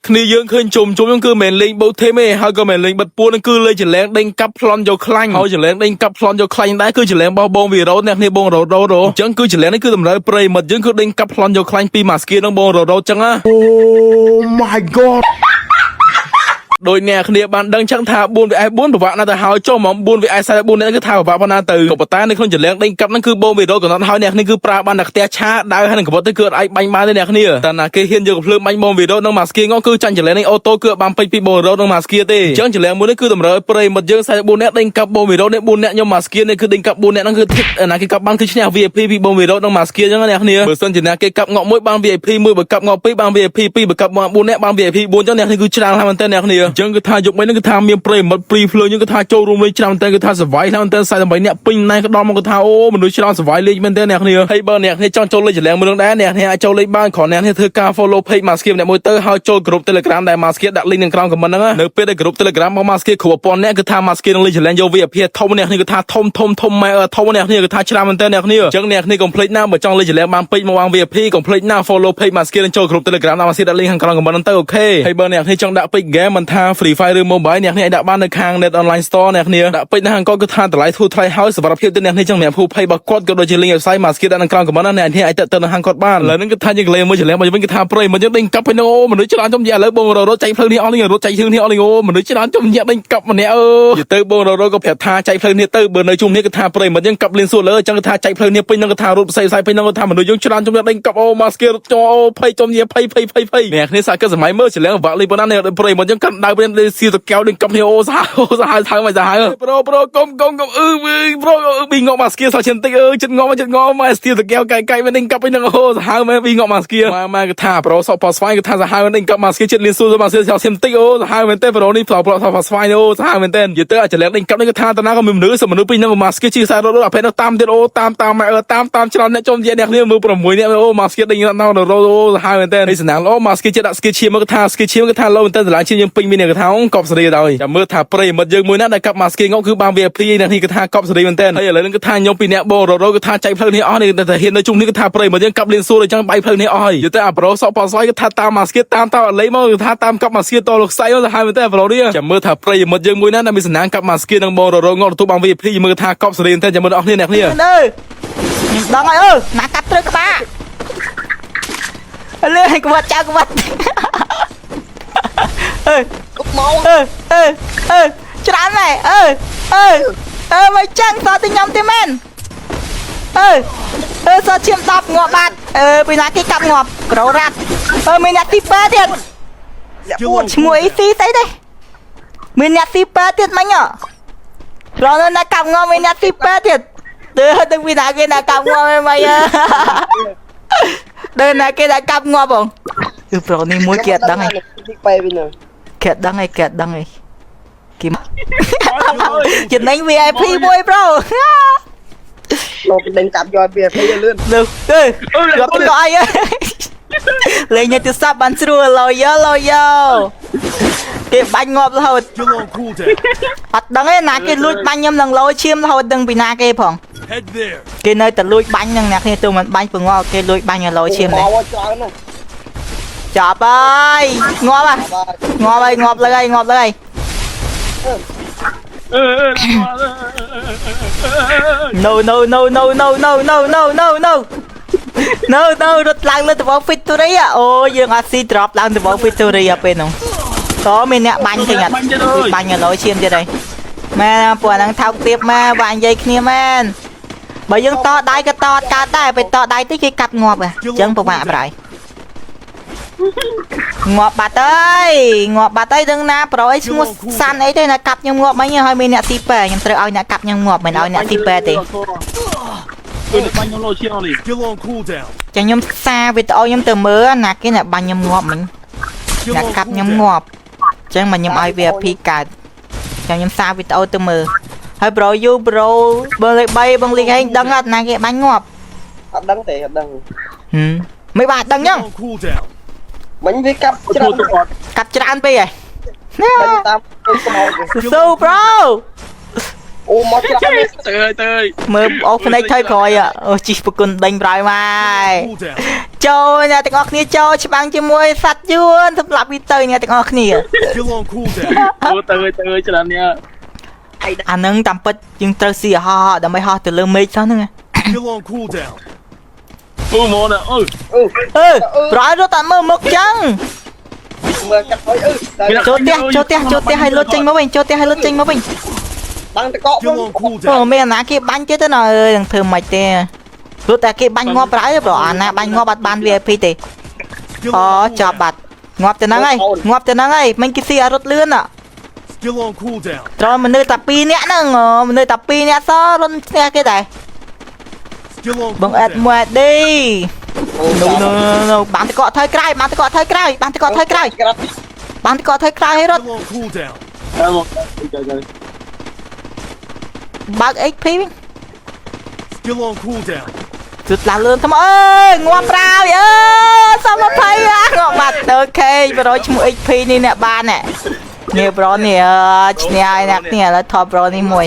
គ្នាយើងឃើញជុំហ្នឹងគឺមិនលេងបោទេទេហើយក៏មិនលេងបិទពួនហ្នឹងគឺលេងចលែងដេញកាប់ប្លន់យកខ្លាញ់ហើយចលែងដេញកាប់ប្លន់យកខ្លាញ់ដែរគឺចលែងបោះបងវីរ៉ូអ្នកគ្នាបងរ៉ូរ៉ូអញ្ចឹងគឺចលែងនេះគឺតម្រូវប្រិមិត្តយើងគឺដេញកាប់ប្លន់យកខ្លាញ់ពីម៉ាស្គីនឹងបងរ៉ូរ៉ូអញ្ចឹងណា Oh my god ដោយអ្នកគ្នាបានដឹងចឹងថា4 vs 4ប្រវាក់ណាស់ទៅហើយចុះមក4 vs 4នេះគឺថាប្រវាក់ប៉ុណ្ណាទៅក៏ប៉ុន្តែនៅក្នុងចលែងដេញកាប់ហ្នឹងគឺបងវីរ៉ូកំណត់ហើយអ្នកនេះគឺប្រើបានតែខ្ទះឆាដើរហើយនឹងកបត់ទៅគឺអត់អាចបាញ់បានទេអ្នកគ្នាតែណាគេហ៊ានយកភ្លើងបាញ់បងវីរ៉ូនឹងម៉ាស្គីងគឺចាញ់ចលែងនេះអូតូគឺបានពេញពីបងវីរ៉ូនឹងម៉ាស្គីទេអញ្ចឹងចលែងមួយនេះគឺតម្រូវឲ្យប្រិមិត្តយើង44នាក់ដេញកាប់បងវីរ៉ូនេះ4នាក់ខ្ញុំម៉ាស្គីនេះគឺដេញកាប់4នាក់ហ្នឹងគឺណាគេកាប់បានគឺឈ្នះ VIP ពីបងវីរ៉ូនឹងម៉ាស្គីអញ្ចឹងអ្នកគ្នាបើសិនជាណាគេកាប់ងក់មួយបាន VIP មួយបើកាប់ងក់2បាន VIP 2បើកាប់ងក់4នាក់បាន VIP 4អញ្ចឹងអ្នកនេះគឺច្រើនហើយមែនតើអ្នកគ្នាអញ្ចឹងគឺថាយកមិនគឺថាមានប្រិមិត្តព្រីភ្លើងយើងគឺថាចូលរួមលេងច្រើនតែគឺថាសវ័យហ្នឹងតែ48អ្នកពេញណែក៏ដល់មកគឺថាអូមនុស្សច្រើនសវ័យលេងមែនទេអ្នកគ្នាហើយបើអ្នកគ្នាចង់ចូលលេងចលែងមួយនឹងដែរអ្នកគ្នាអាចចូលលេងបានគ្រាន់អ្នកគ្នាធ្វើការ follow page Maskia ម្នាក់មួយទៅហើយចូល group Telegram ដែល Maskia ដាក់ link នៅក្រោម comment ហ្នឹងនៅពេលដែល group Telegram របស់ Maskia គ្រប់1000អ្នកគឺថា Maskia នឹងលេងចលែងយក VIP ធំអ្នកគ្នាគឺថាធំម៉ែធំអ្នកគ្នាគឺថាច្រើនមែនទេអ្នកគ្នាអញ្ចឹងអ្នកគ្នាកុំភ្លេចណាបើចង់លេងចលែងបានពេញមកវ៉ាង VIP កុំភ្លេចណា follow page Maskia និងចូល group Telegram របស់ Maskia ដាក់ link ខាងក្រោម comment ហ្នឹងទៅអូខេហើយបើអ្នកគ្នាចង់ដាក់ពេច game មិនថា Free Fire ឬ Mobile អ្នកគ្នាអាចដាក់បាននៅខាង Net Online Store អ្នកគ្នាដាក់ពេចនៅខាងគាត់គឺថាតម្លៃធូរថ្លៃហើយសុវត្ថិភាពទៅអ្នកគ្នាចង់សម្រាប់ភូភ័យរបស់គាត់ក៏ដូចជា link website Maskia ដាក់នៅក្រោម comment ណាអ្នកគ្នាអាចទៅខាងគាត់បានឥឡូវហ្នឹងគឺថាយើងលេងមួយចលែងមកវិញគឺថាប្រិយមកយើងដេញកាប់ហើយអូមនុស្សច្រើនចំឥឡូវបងរត់ចែកផ្លូវនេះអស់នេះរត់ចែកជើងនេះអស់នេះអូមនុស្សច្រើនចំញាក់ដេញកាប់ម្នាក់យទៅបងរត់ក៏ប្រាប់ថាចែកផ្លូវនេះទៅបើនៅជុំនេះគឺថាប្រិយមកយើងកាប់លៀនសួរលើអញ្ចឹងគឺថាចែកផ្លូវនេះពេញហ្នឹងគឺថារត់ផ្សេងពេញហ្នឹងគឺថាមនុស្សយើងច្រើនចំញាក់ដេញកាប់អូMaskiaរត់ចោភ័យចំញាភ័យអ្នកគ្នាសាក់គឺសម័យមើលចលែងវាក់លីប៉ុណ្ណានេះប្រិយមកយើងកាត់ដៅពេលសៀតកែវដេញកាប់នេះអូសាហាវមិនសាហាវប្រូកុំប្រូប៊ីងក់Maskiaសោះចិត្តតិចចិត្តងំមកសៀតកែវកែមិនដេញកាប់ហ្នឹងអូសាហាវមែនប៊ីងក់Maskiaមកគឺថាប្រូសក់ប៉ស្វាយគឺថាសាហាវដេញកាប់Maskiaចិត្តលៀនសួរMaskiaសោះចិត្តតិចអូសាហាវមែនទេប្រូនេះប្រូសក់ប៉ស្វាយអូសាហាវមែនទេនិយាយទៅអាចចលែងដេញកាប់នេះគឺថាតាណាក៏មានមនុស្សពីហ្នឹងMaskiaជិះខ្សែរត់អាពេលនោះតាមទៀតអូតាមច្រើនអ្នកចំនិយាយអ្នកគ្នាមើល6អ្នកអូMaskiaដេញដល់រត់អូសាហាវមែនទេនេះសំណាងល្អMaskiaចិត្តដាក់ស្គីឈៀមមកគឺថាស្គីឈៀមគឺថាលោមែនទេតម្លៃឈៀមយើងពេញមានគឺថាកប់សេរីដល់ចាំមើលថាប្រិមិត្តយើងមួយណាដែលកាប់Maskiaងគឺបាន VIP អ្នកនេះគឺថាកប់សេរីមែនទេហើយឥឡូវនេះគឺថាខ្ញុំពីអ្នកបងរត់គឺថាចែកផ្លូវនេះអស់នេះតែហ៊ាននៅជុំនេះគឺថាប្រិមិត្តយើងកាប់លៀនសួរអញ្ចឹងបាយផ្លូវនេះអស់ហើយយទៅអាប្រូសក់ប៉ស្វាយគឺថាតាមMaskiaតាមអលេមកគឺថាតាមកាប់Maskiaតលោកខ្សែទៅហើយមែនទេប្រូនេះចាំមើលថាប្រិមិត្តយើងមួយណាដែលមានសំណាងកាប់Maskiaនឹងបងរត់ងក់ទទួលបាន VIP មើលថាកប់សេរីមែនទេចាំមើលអស់គ្នាអ្នកគ្នាដឹងហើយណាកាត់ត្រូវក្បាលលើឲ្យក្បត់ចៅក្បត់មកច្រើនហើយមកចឹងសតខ្ញុំទេមែនសតឈាម10ងាប់បាត់ពីណាគេកាប់ងាប់ក្ររ៉ាត់មានអ្នកទីប៉ាទៀតឈ្មោះអីទីស្អីទេមានអ្នកទីប៉ាទៀតមិញរត់នៅកាប់ងាប់មានអ្នកទីប៉ាទៀតទៅពីណាគេណាកាប់ងាប់មិញដើរណាគេđãកាប់ងាប់បងប្រូនេះមួយគេអត់ដឹងឯងគេអត់ដឹងឯងគេចំណេញ VIP មួយប្រូលោកដេញកាប់យក VIP លឿនយកទៅក៏អីលេងទៅសាប់បានស្រួលឡយគេបាញ់ងាប់រហូតអត់ដឹងទេណាគេលួចបាញ់ខ្ញុំនឹងឡយឈាមរហូតដឹងពីណាគេផងគេនៅតែលួចបាញ់ហ្នឹងអ្នកគ្នាទៅមិនបាញ់ពងល់គេលួចបាញ់ឡយឈាមនេះចាប់ហើយងាប់លើហើយងាប់លើហើយNoរត់ឡើងលើត្បូង Victory អូយើងអត់ស៊ី drop ឡើងត្បូង Victory ពេលហ្នឹងតើមានអ្នកបាញ់ទេអត់បាញ់ឡយឈាមទៀតហើយមែនពួកហ្នឹងថោកទៀបមកបាញ់និយាយគ្នាមែនបើយើងតដៃក៏តកើតដែរពេលតដៃទៅគេកាប់ងាប់អញ្ចឹងពិបាកប្រៃងាប់បាត់ហើយដឹងណាប្រូអីឈ្មោះសាន់អីទេណាកាប់ខ្ញុំងាប់មិញហើយមានអ្នកទីប៉ែខ្ញុំត្រូវឲ្យអ្នកកាប់ខ្ញុំងាប់មិនឲ្យអ្នកទីប៉ែទេគឺបាញ់ខ្ញុំលោឈៀងនេះចាខ្ញុំសារវីដេអូខ្ញុំទៅមើលណាគេអ្នកបាញ់ខ្ញុំងាប់មិញអ្នកកាប់ខ្ញុំងាប់អញ្ចឹងមកខ្ញុំឲ្យ VIP កើតចាំខ្ញុំសារវីដេអូទៅមើលហើយប្រូបងលេខ3បងលេខ5ដឹងអត់ណាគេបាញ់ងាប់អត់ដឹងទេអត់ដឹងមិនបាច់ដឹងអញ្ចឹងមិញវាកាប់ច្រើនពេកហ៎តាមស៊ូប្រូអូមកច្រើនទៅមើលអូភ្នែកថយក្រោយអូជីប្រគុណដេញប្រយមក ចូលអ្នកទាំងអស់គ្នាចូលច្បាំងជាមួយសัตว์យួនសម្រាប់វីទៅអ្នកទាំងអស់គ្នា Still on cooldown. ទៅច្រើននេះ អានឹងតាមពិតយើងត្រូវស៊ីហោះដើម្បីហោះទៅលើមេឃសោះហ្នឹង Still on cooldown. អូមកណាអើ ប្រហែលរត់តែមើលមុខចឹង មើលកាត់ហើយចូលផ្ទះឲ្យលុតចេញមកវិញចូលផ្ទះឲ្យលុតចេញមកវិញ បាំងតក Still on អូ cooldown. មានអាណាគេបាញ់ទៀតទៅណអើយនឹងធ្វើមិនទេព្រោះតែគេបាញ់ងាប់ប្រហែលព្រោះអាណាបាញ់ងាប់បាត់បាន VIP ទេ Still អូ on ចាប់បាត់ងាប់ទៅហ្នឹងហើយងាប់ទៅហ្នឹងហើយមិញគេស៊ីអារត់លឿន Still on cooldown. ត្រូវមនុស្សតែ2នាក់ហ្នឹងមនុស្សតែ2នាក់សោះរុនឈ្នះគេដែរ Still on បងអេត cooldown. មួយឌីនៅបានតកថយក្រោយបានតកថយក្រោយបានតកថយក្រោយ ក្រាប បានតកថយក្រោយឲ្យរត់ Still on cooldown. ទៅមក បើក HP វិញ Still on cooldown. ជុតឡើងលឿនថ្មអើយងាប់ប្រាវអើសម20ងាប់បាត់អូខេបរយឈ្មោះ HP នេះអ្នកបាននេះប្រូនេះឈ្នះឲ្យអ្នកនេះឥឡូវថតប្រូនេះមួយ